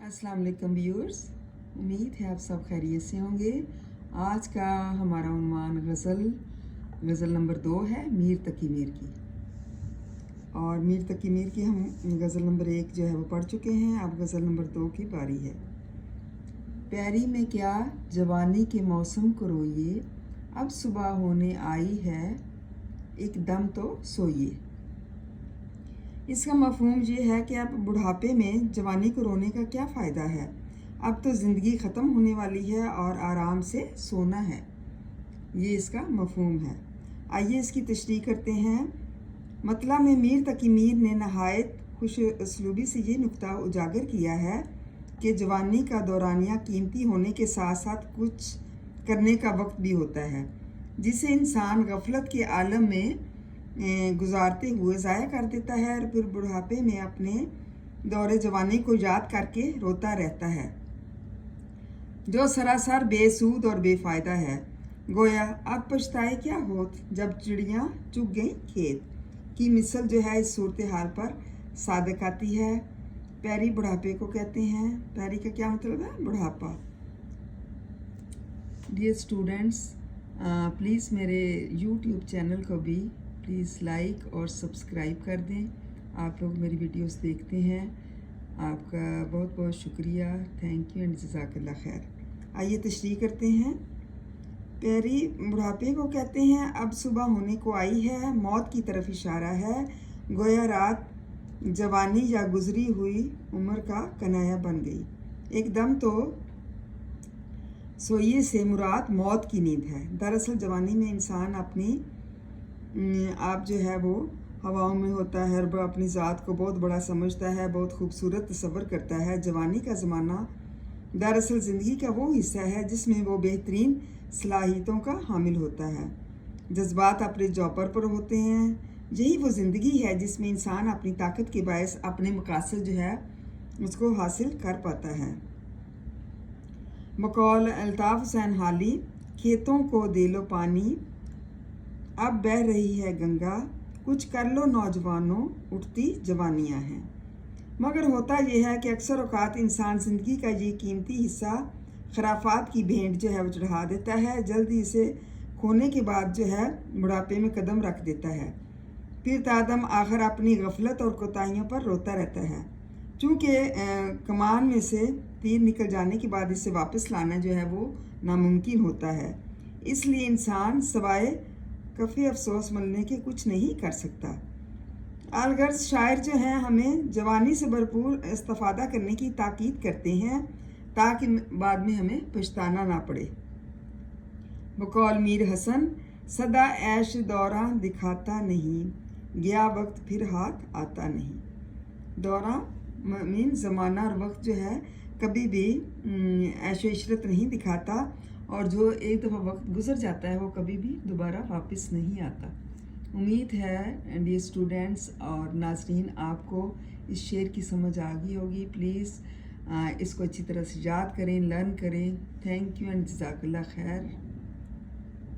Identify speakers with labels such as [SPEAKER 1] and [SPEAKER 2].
[SPEAKER 1] अस्सलाम वालेकुम व्यूअर्स, उम्मीद है आप सब खैरियत से होंगे। आज का हमारा उन्वान गज़ल नंबर 2 है मीर तकी मीर की। और मीर तकी मीर की हम गज़ल नंबर 1 जो है वो पढ़ चुके हैं। अब गज़ल नंबर 2 की बारी है। प्यारी में क्या जवानी के मौसम को रोइए, अब सुबह होने आई है, एक दम तो सोइए। इसका मफहूम ये है कि अब बुढ़ापे में जवानी को रोने का क्या फ़ायदा है, अब तो ज़िंदगी ख़त्म होने वाली है और आराम से सोना है। ये इसका मफहूम है। आइए इसकी तशरीह करते हैं। मतलब में मीर तकी मीर ने नहायत खुश उसलूबी से ये नुक्ता उजागर किया है कि जवानी का दौरानिया कीमती होने के साथ साथ कुछ करने का वक्त भी होता है, जिसे इंसान गफलत के आलम में गुजारते हुए ज़ाया कर देता है और फिर बुढ़ापे में अपने दौरे जवानी को याद करके रोता रहता है, जो सरासर बेसूद और बेफ़ायदा है। गोया अब पछताए क्या होत जब चिड़ियाँ चुग गई खेत की मिसल जो है इस सूरत हाल पर सादक आती है। प्यारी बुढ़ापे को कहते हैं। प्यारी का क्या मतलब है? बुढ़ापा। डियर स्टूडेंट्स, प्लीज़ मेरे यूट्यूब चैनल को भी प्लीज़ लाइक और सब्सक्राइब कर दें। आप लोग मेरी वीडियोस देखते हैं, आपका बहुत बहुत शुक्रिया। थैंक यू एंड जज़ाकल्लाह खैर। आइए तशरीह करते हैं। प्यारी बुढ़ापे को कहते हैं अब सुबह होने को आई है, मौत की तरफ इशारा है। गोया रात जवानी या गुजरी हुई उम्र का कनाया बन गई। एकदम तो सोइए से मुराद मौत की नींद है। दरअसल जवानी में इंसान अपनी आप जो है वो हवाओं में होता है और अपनी ज़ात को बहुत बड़ा समझता है, बहुत खूबसूरत तस्वर करता है। जवानी का ज़माना दरअसल ज़िंदगी का वो हिस्सा है जिसमें वो बेहतरीन सलाहियतों का हामिल होता है। जज्बात अपने जौपर पर होते हैं। यही वो ज़िंदगी है जिसमें इंसान अपनी ताकत के बायस अपने मकासद जो है उसको हासिल कर पाता है। बकौल अल्ताफ़ हुसैन हाली, खेतों को दे लो पानी, अब बह रही है गंगा, कुछ कर लो नौजवानों, उठती जवानियाँ हैं। मगर होता यह है कि अक्सर औक़ात इंसान ज़िंदगी का ये कीमती हिस्सा खराफात की भेंट जो है वो चढ़ा देता है। जल्दी इसे खोने के बाद जो है बुढ़ापे में कदम रख देता है। फिर तादम आखिर अपनी गफलत और कोताहियों पर रोता रहता है। चूँकि कमान में से तीर निकल जाने के बाद इसे वापस लाना जो है वो नामुमकिन होता है, इसलिए इंसान सवाए कफ़ी अफसोस मलने के कुछ नहीं कर सकता। अलगर्ज शायर जो हैं हमें जवानी से भरपूर इस्तिफ़ादा करने की ताकीद करते हैं ताकि बाद में हमें पछताना ना पड़े। बकौल मीर हसन, सदा ऐश दौरा दिखाता नहीं, गया वक्त फिर हाथ आता नहीं। दौरा मीन ज़माना और वक्त जो है कभी भी ऐशो इशरत नहीं दिखाता, और जो एक दफ़ा वक्त गुजर जाता है वो कभी भी दोबारा वापस नहीं आता। उम्मीद है डियर स्टूडेंट्स और नाज़रीन आपको इस शेर की समझ आ गई होगी। प्लीज़ इसको अच्छी तरह से याद करें, लर्न करें। थैंक यू एंड जज़ाकल्लाह खैर।